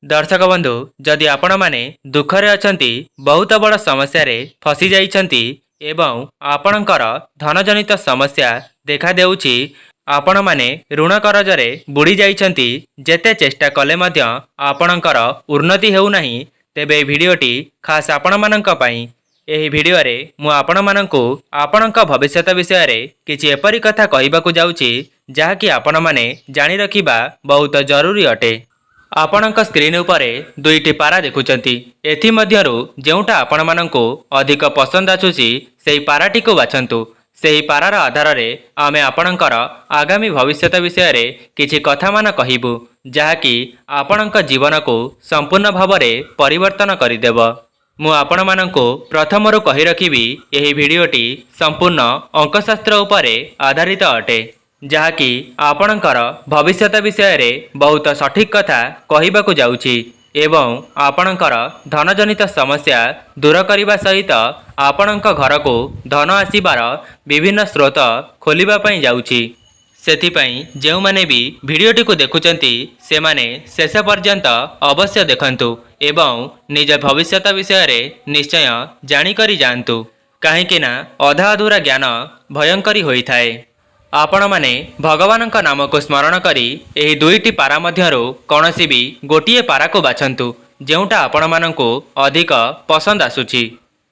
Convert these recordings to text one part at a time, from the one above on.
दर्शक बंधु जदि आपण माने दुखरे अछंती बहुत बड़ समस्या रे फसी जाइछंती एवं आपणकर धन जनित समस्या देखा देउछि आपण माने ऋण करजरे बुड़ी जाइछंती जेते चेष्टा कले मध्य आपणकर उन्नति हेउ नाही तेबे ए भिडियोटी खास आपण मानक पई। एही भिडियो रे मु आपण मानकु आपणक भविष्यत विषय रे किछि एपरि कथा कहिबाकु जाउछि जाहा कि आपण माने जानि रखिबा बहुत जरूरी अटे। आपणक स्क्रीन उपरे दुईटी पारा देखुचंती एथि मध्यरु जेउटा आपण मानकु अधिक पसंद आछुछि सेही पाराटी को बाछंतु। सेही पारार आधार रे आमे आपणकर आगामी भविष्यत विषय रे किछि कथा मान कहिबु जाहा कि आपणक जीवन को संपूर्ण भाव रे परिवर्तन करिदेब। मु आपण मानकु प्रथमरु कहि रखिबी एही भिडियोटी संपूर्ण अंकशास्त्र उपरे आधारित अटे जहाँकि आपणकर भविष्यत विषय रे बहुत सठिक कथा कहिबाकु जाउछि एवं आपणकर धन जनित समस्या दूर करने सहित आपणक घर को धन आसीबार विभिन्न स्रोत खोलिबा पई जाउछि। सेथिपई जेउ माने भी भिडियोटी को देखुचंती से माने शेष पर्यंत अवश्य देखंतु एवं निज भविष्यत विषय रे निश्चय जानी करी जानतु काहेकि ना अधा अधूरा ज्ञान भयंकरी होई थाए। आपण माने भगवानक नाम को स्मरण करी एही दुईटी पारा मध्यरु कौनसी भी गोटिए पारा को बाछंतु जेउटा आपण मानकु अधिक पसंद आसुछि।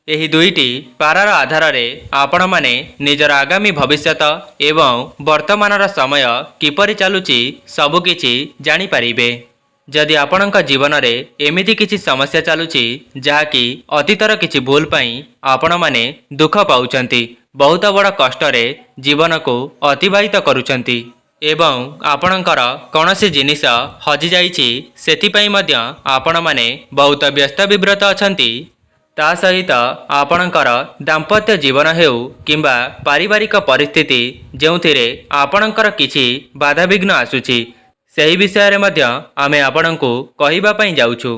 एही दुईटी पारार आधार रे आपण माने निजर आगामी भविष्यत एवं वर्तमानर समय किपरि चालुछि सबु किछि जानि परिबे। जदि आपणक जीवन रे एमिति किछि समस्या चालुछि जहा कि अतीतर किछि भूल पई आपण माने दुख पाउचंती बहुत बड़ कष्ट रे जीवन को अतिबाहित करुचंती एवं आपणकर कौनसी जिनिस हजि जाइछि सेथिपई मध्य आपण माने बहुत व्यस्त विव्रत अछंती। ता सहित आपणकर दाम्पत्य जीवन हेउ किंबा पारिवारिक परिस्थिति जेउथिरे आपणकर किछि बाधाविघ्न आसुछि सेही विषय रे मध्य आमे आपणको कहिबा पई जाउछु।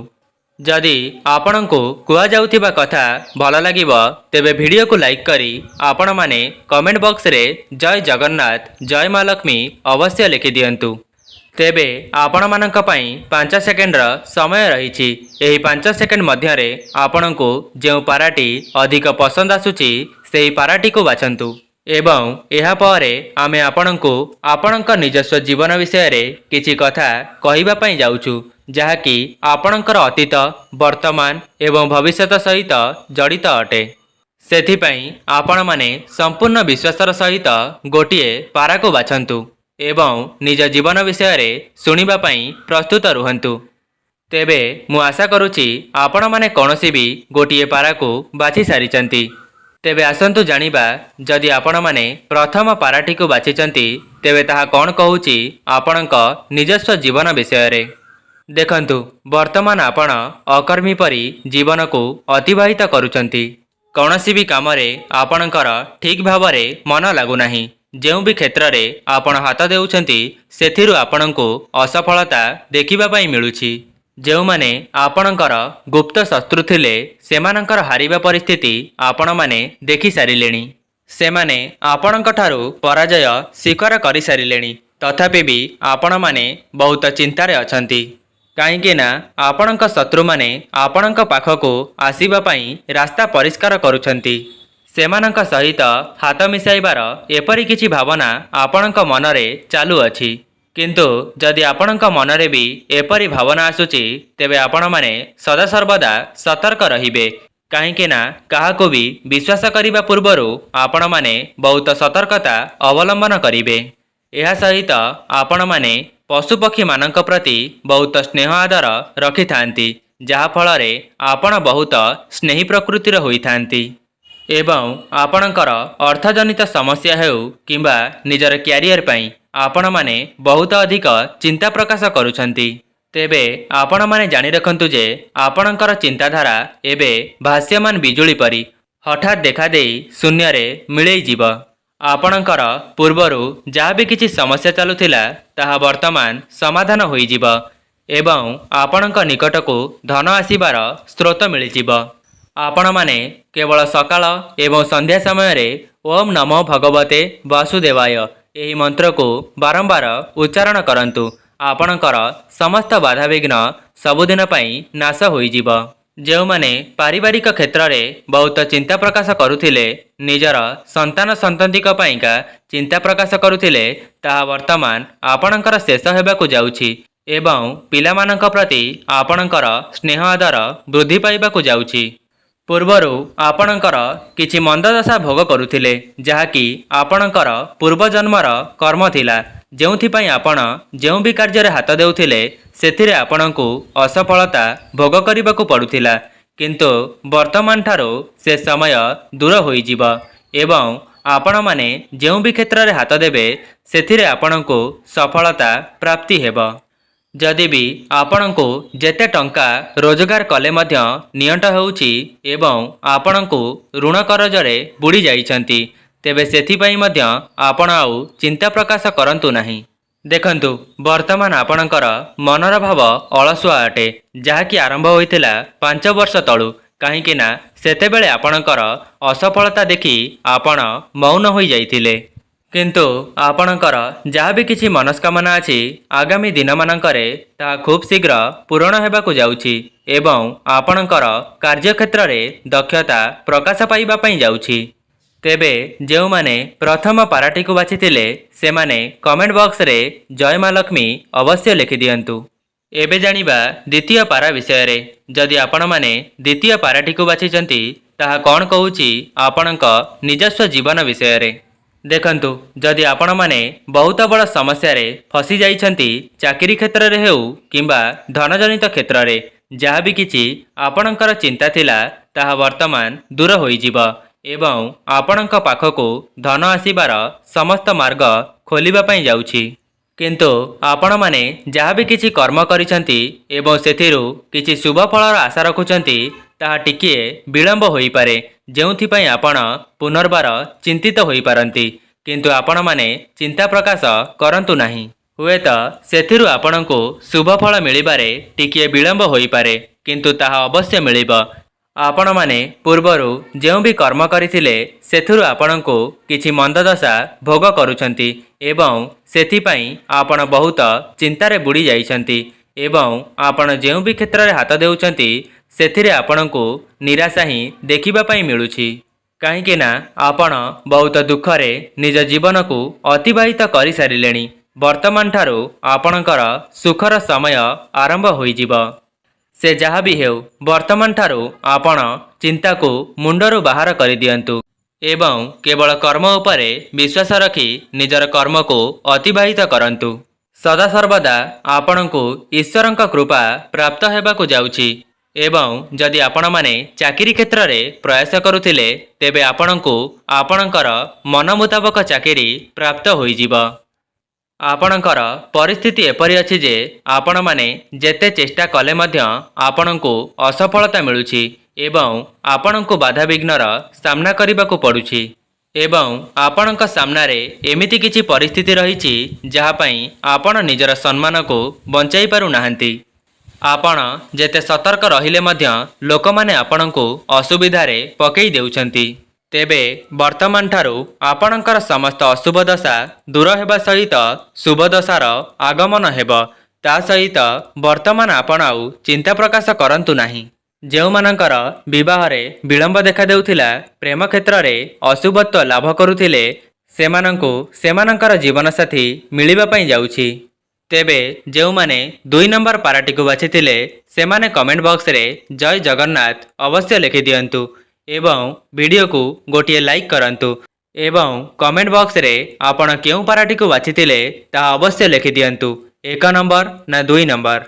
जदि आपणको कुआ जाउथिबा कथा भल लागिब तेबे वीडियो को लाइक करी आपण माने कमेंट बॉक्स रे जय जगन्नाथ जय मां लक्ष्मी अवश्य लिखि दियंतु। तेबे आपण मानक पई 5 सेकेंड समय रहिछि एही 5 सेकेंड मध्य रे आपणको जेउ पाराटी अधिक पसंद आसुछि सेही पाराटी को बाछंतु एवं एहा परे आमे आपणको आपणक निजस्व जीवन विषय रे किछि कथा कहिबा पई जाउछु जहा कि आपणकर अतीत वर्तमान एवं भविष्यत सहित जड़ित अटे। सेथिपई आपण माने संपूर्ण विश्वासर सहित गोटिए पारा को बाछंतु एवं निज जीवन विषय रे सुनिबा पई प्रस्तुत रुहंतु। तेबे मु आशा करूछि आपण माने कोनोसी भी गोटिए पारा को बाछि सारिचंती। तेबे आसंतु जानिबा जदि आपण माने प्रथम पाराटी को बाछिचंती तेबे ताहा कोन कहूछि आपणक निजस्व जीवन विषय रे। देखंतु वर्तमान आपण अकर्मी परी जीवन को अतिबाहित करुचंती कौनसी भी काम रे आपणकर ठीक भाव रे मन लागु नाही जेउ भी क्षेत्र रे आपण हाथ देउछंती सेथिरु आपणको असफलता देखिबा पई मिलुछि। जेउ माने आपणकर गुप्त शत्रु थिले सेमानकर हारिबा परिस्थिति आपण माने देखि सारिलेणी सेमाने आपणक ठारू पराजय स्वीकार करि सारिलेणी तथापि भी आपण माने बहुत चिंतारे अछंती काहेकि ना आपणक शत्रु माने आपणक पाखको आसीबा पई रास्ता परिष्कार करुछंती सेमानक सहित हाथ मिसाइबार एपरि किछि भावना आपणक मनरे चालू अछि किंतु जदि आपणक मनरे भी एपरि भावना आसुछि तेबे आपण माने सदा सर्वदा सतर्क रहिबे काहेकि ना काहाको भी विश्वास करिबा पूर्वरु आपण माने बहुत सतर्कता अवलंबन करिबे। एहा सहित आपण माने पशुपक्षी मानक प्रति बहुत स्नेह आदर रखि थांती जहा फल रे आपण बहुत स्नेही प्रकृतिर होई थांती एवं आपणकर अर्थजनित समस्या हेउ किंबा निजर क्यारियर पई आपण माने बहुत अधिक चिंता प्रकाश करुछंती। तेबे आपण माने जानि रखंतु जे आपणकर चिंताधारा एबे भास्यमान बिजुली परी हठात देखा देई शून्य रे मिलई जीव। आपणकर पूर्वरु जहाँ भी किछि समस्या चलुथिला ताहा वर्तमान समाधान होई जीव एवं आपणक निकट को धन आसीबार स्रोत मिल जीव। आपण माने केवल सकाळ एवं संध्या समय रे ओम नमो भगवते वासुदेवाय एही मंत्र को बारंबार उच्चारण करंतु ଆପଣଙ୍କର ସମସ୍ତ ବାଧାବିଘ୍ନ ସବୁଦିନ ପାଇଁ ନାଶ ହୋଇଯିବ। ଯେଉଁମାନେ ପାରିବାରିକ କ୍ଷେତ୍ରରେ ବହୁତ ଚିନ୍ତା ପ୍ରକାଶ କରୁଥିଲେ, ନିଜର ସନ୍ତାନ ସନ୍ତତିଙ୍କ ପାଇଁକା ଚିନ୍ତା ପ୍ରକାଶ କରୁଥିଲେ, ତାହା ବର୍ତ୍ତମାନ ଆପଣଙ୍କର ଶେଷ ହେବାକୁ ଯାଉଛି ଏବଂ ପିଲାମାନଙ୍କ ପ୍ରତି ଆପଣଙ୍କର ସ୍ନେହ ଆଦର ବୃଦ୍ଧି ପାଇବାକୁ ଯାଉଛି। ପୂର୍ବରୁ ଆପଣଙ୍କର କିଛି ମନ୍ଦଦଶା ଭୋଗ କରୁଥିଲେ, ଯାହାକି ଆପଣଙ୍କର ପୂର୍ବଜନ୍ମର କର୍ମ ଥିଲା, ଯେଉଁଥିପାଇଁ ଆପଣ ଯେଉଁ ବି କାର୍ଯ୍ୟରେ ହାତ ଦେଉଥିଲେ ସେଥିରେ ଆପଣଙ୍କୁ ଅସଫଳତା ଭୋଗ କରିବାକୁ ପଡ଼ୁଥିଲା। କିନ୍ତୁ ବର୍ତ୍ତମାନଠାରୁ ସେ ସମୟ ଦୂର ହୋଇଯିବ ଏବଂ ଆପଣମାନେ ଯେଉଁ ବି କ୍ଷେତ୍ରରେ ହାତ ଦେବେ ସେଥିରେ ଆପଣଙ୍କୁ ସଫଳତା ପ୍ରାପ୍ତି ହେବ। ଯଦି ବି ଆପଣଙ୍କୁ ଯେତେ ଟଙ୍କା ରୋଜଗାର କଲେ ମଧ୍ୟ ନିଅଣ୍ଟ ହେଉଛି ଏବଂ ଆପଣଙ୍କୁ ଋଣ କରଜରେ ବୁଡ଼ି ଯାଇଛନ୍ତି, ତେବେ ସେଥିପାଇଁ ମଧ୍ୟ ଆପଣ ଆଉ ଚିନ୍ତା ପ୍ରକାଶ କରନ୍ତୁ ନାହିଁ। ଦେଖନ୍ତୁ, ବର୍ତ୍ତମାନ ଆପଣଙ୍କର ମନର ଭାବ ଅଳସୁଆ ଅଟେ, ଯାହାକି ଆରମ୍ଭ ହୋଇଥିଲା 5 ବର୍ଷ ତଳୁ। କାହିଁକି ନା ସେତେବେଳେ ଆପଣଙ୍କର ଅସଫଳତା ଦେଖି ଆପଣ ମୌନ ହୋଇଯାଇଥିଲେ। କିନ୍ତୁ ଆପଣଙ୍କର ଯାହା ବି କିଛି ମନସ୍କାମନା ଅଛି, ଆଗାମୀ ଦିନମାନଙ୍କରେ ତାହା ଖୁବ୍ ଶୀଘ୍ର ପୂରଣ ହେବାକୁ ଯାଉଛି ଏବଂ ଆପଣଙ୍କର କାର୍ଯ୍ୟକ୍ଷେତ୍ରରେ ଦକ୍ଷତା ପ୍ରକାଶ ପାଇବା ପାଇଁ ଯାଉଛି। ତେବେ ଯେଉଁମାନେ ପ୍ରଥମ ପାରାଟିକୁ ବାଛିଥିଲେ ସେମାନେ କମେଣ୍ଟ ବକ୍ସରେ ଜୟ ମା ଲକ୍ଷ୍ମୀ ଅବଶ୍ୟ ଲେଖିଦିଅନ୍ତୁ। ଏବେ ଜାଣିବା ଦ୍ୱିତୀୟ ପାରା ବିଷୟରେ। ଯଦି ଆପଣମାନେ ଦ୍ୱିତୀୟ ପାରାଟିକୁ ବାଛିଛନ୍ତି, ତାହା କ'ଣ କହୁଛି ଆପଣଙ୍କ ନିଜସ୍ୱ ଜୀବନ ବିଷୟରେ। ଦେଖନ୍ତୁ, ଯଦି ଆପଣମାନେ ବହୁତ ବଡ଼ ସମସ୍ୟାରେ ଫସି ଯାଇଛନ୍ତି, ଚାକିରି କ୍ଷେତ୍ରରେ ହେଉ କିମ୍ବା ଧନଜନିତ କ୍ଷେତ୍ରରେ, ଯାହା ବି କିଛି ଆପଣଙ୍କର ଚିନ୍ତା ଥିଲା ତାହା ବର୍ତ୍ତମାନ ଦୂର ହୋଇଯିବ ଏବଂ ଆପଣଙ୍କ ପାଖକୁ ଧନ ଆସିବାର ସମସ୍ତ ମାର୍ଗ ଖୋଲିବା ପାଇଁ ଯାଉଛି। କିନ୍ତୁ ଆପଣମାନେ ଯାହା ବି କିଛି କର୍ମ କରିଛନ୍ତି ଏବଂ ସେଥିରୁ କିଛି ଶୁଭ ଫଳର ଆଶା ରଖୁଛନ୍ତି, ତାହା ଟିକିଏ ବିଳମ୍ବ ହୋଇପାରେ, ଯେଉଁଥିପାଇଁ ଆପଣ ପୁନର୍ବାର ଚିନ୍ତିତ ହୋଇପାରନ୍ତି। କିନ୍ତୁ ଆପଣମାନେ ଚିନ୍ତା ପ୍ରକାଶ କରନ୍ତୁ ନାହିଁ। ହୁଏତ ସେଥିରୁ ଆପଣଙ୍କୁ ଶୁଭ ଫଳ ମିଳିବାରେ ଟିକିଏ ବିଳମ୍ବ ହୋଇପାରେ, କିନ୍ତୁ ତାହା ଅବଶ୍ୟ ମିଳିବ। ଆପଣମାନେ ପୂର୍ବରୁ ଯେଉଁ ବି କର୍ମ କରିଥିଲେ ସେଥିରୁ ଆପଣଙ୍କୁ କିଛି ମନ୍ଦଦଶା ଭୋଗ କରୁଛନ୍ତି ଏବଂ ସେଥିପାଇଁ ଆପଣ ବହୁତ ଚିନ୍ତାରେ ବୁଡ଼ି ଯାଇଛନ୍ତି ଏବଂ ଆପଣ ଯେଉଁ ବି କ୍ଷେତ୍ରରେ ହାତ ଦେଉଛନ୍ତି ସେଥିରେ ଆପଣଙ୍କୁ ନିରାଶା ହିଁ ଦେଖିବା ପାଇଁ ମିଳୁଛି। କାହିଁକି ନା ଆପଣ ବହୁତ ଦୁଃଖରେ ନିଜ ଜୀବନକୁ ଅତିବାହିତ କରିସାରିଲେଣି। ବର୍ତ୍ତମାନଠାରୁ ଆପଣଙ୍କର ସୁଖର ସମୟ ଆରମ୍ଭ ହୋଇଯିବ। ସେ ଯାହା ବି ହେଉ, ବର୍ତ୍ତମାନଠାରୁ ଆପଣ ଚିନ୍ତାକୁ ମୁଣ୍ଡରୁ ବାହାର କରିଦିଅନ୍ତୁ ଏବଂ କେବଳ କର୍ମ ଉପରେ ବିଶ୍ୱାସ ରଖି ନିଜର କର୍ମକୁ ଅତିବାହିତ କରନ୍ତୁ। ସଦାସର୍ବଦା ଆପଣଙ୍କୁ ଈଶ୍ୱରଙ୍କ କୃପା ପ୍ରାପ୍ତ ହେବାକୁ ଯାଉଛି ଏବଂ ଯଦି ଆପଣମାନେ ଚାକିରି କ୍ଷେତ୍ରରେ ପ୍ରୟାସ କରୁଥିଲେ, ତେବେ ଆପଣଙ୍କୁ ଆପଣଙ୍କର ମନ ମୁତାବକ ଚାକିରି ପ୍ରାପ୍ତ ହୋଇଯିବ। ଆପଣଙ୍କର ପରିସ୍ଥିତି ଏପରି ଅଛି ଯେ ଆପଣମାନେ ଯେତେ ଚେଷ୍ଟା କଲେ ମଧ୍ୟ ଆପଣଙ୍କୁ ଅସଫଳତା ମିଳୁଛି ଏବଂ ଆପଣଙ୍କୁ ବାଧାବିଘ୍ନର ସାମ୍ନା କରିବାକୁ ପଡ଼ୁଛି ଏବଂ ଆପଣଙ୍କ ସାମ୍ନାରେ ଏମିତି କିଛି ପରିସ୍ଥିତି ରହିଛି ଯାହା ପାଇଁ ଆପଣ ନିଜର ସମ୍ମାନକୁ ବଞ୍ଚାଇ ପାରୁନାହାନ୍ତି। ଆପଣ ଯେତେ ସତର୍କ ରହିଲେ ମଧ୍ୟ ଲୋକମାନେ ଆପଣଙ୍କୁ ଅସୁବିଧାରେ ପକାଇ ଦେଉଛନ୍ତି। ତେବେ ବର୍ତ୍ତମାନଠାରୁ ଆପଣଙ୍କର ସମସ୍ତ ଅଶୁଭ ଦଶା ଦୂର ହେବା ସହିତ ଶୁଭ ଦଶାର ଆଗମନ ହେବ। ତା ସହିତ ବର୍ତ୍ତମାନ ଆପଣ ଆଉ ଚିନ୍ତା ପ୍ରକାଶ କରନ୍ତୁ ନାହିଁ। ଯେଉଁମାନଙ୍କର ବିବାହରେ ବିଳମ୍ବ ଦେଖାଦେଉଥିଲା, ପ୍ରେମ କ୍ଷେତ୍ରରେ ଅଶୁଭତ୍ୱ ଲାଭ କରୁଥିଲେ, ସେମାନଙ୍କୁ ସେମାନଙ୍କର ଜୀବନସାଥୀ ମିଳିବା ପାଇଁ ଯାଉଛି। ତେବେ ଯେଉଁମାନେ 2 ନମ୍ବର ପାରାଟିକୁ ବାଛିଥିଲେ ସେମାନେ କମେଣ୍ଟ ବକ୍ସରେ ଜୟ ଜଗନ୍ନାଥ ଅବଶ୍ୟ ଲେଖିଦିଅନ୍ତୁ ଏବଂ ଭିଡ଼ିଓକୁ ଗୋଟିଏ ଲାଇକ୍ କରନ୍ତୁ ଏବଂ କମେଣ୍ଟ ବକ୍ସରେ ଆପଣ କେଉଁ ପାରାଟିକୁ ବାଛିଥିଲେ ତାହା ଅବଶ୍ୟ ଲେଖିଦିଅନ୍ତୁ, 1 ନମ୍ବର ନା 2 ନମ୍ବର।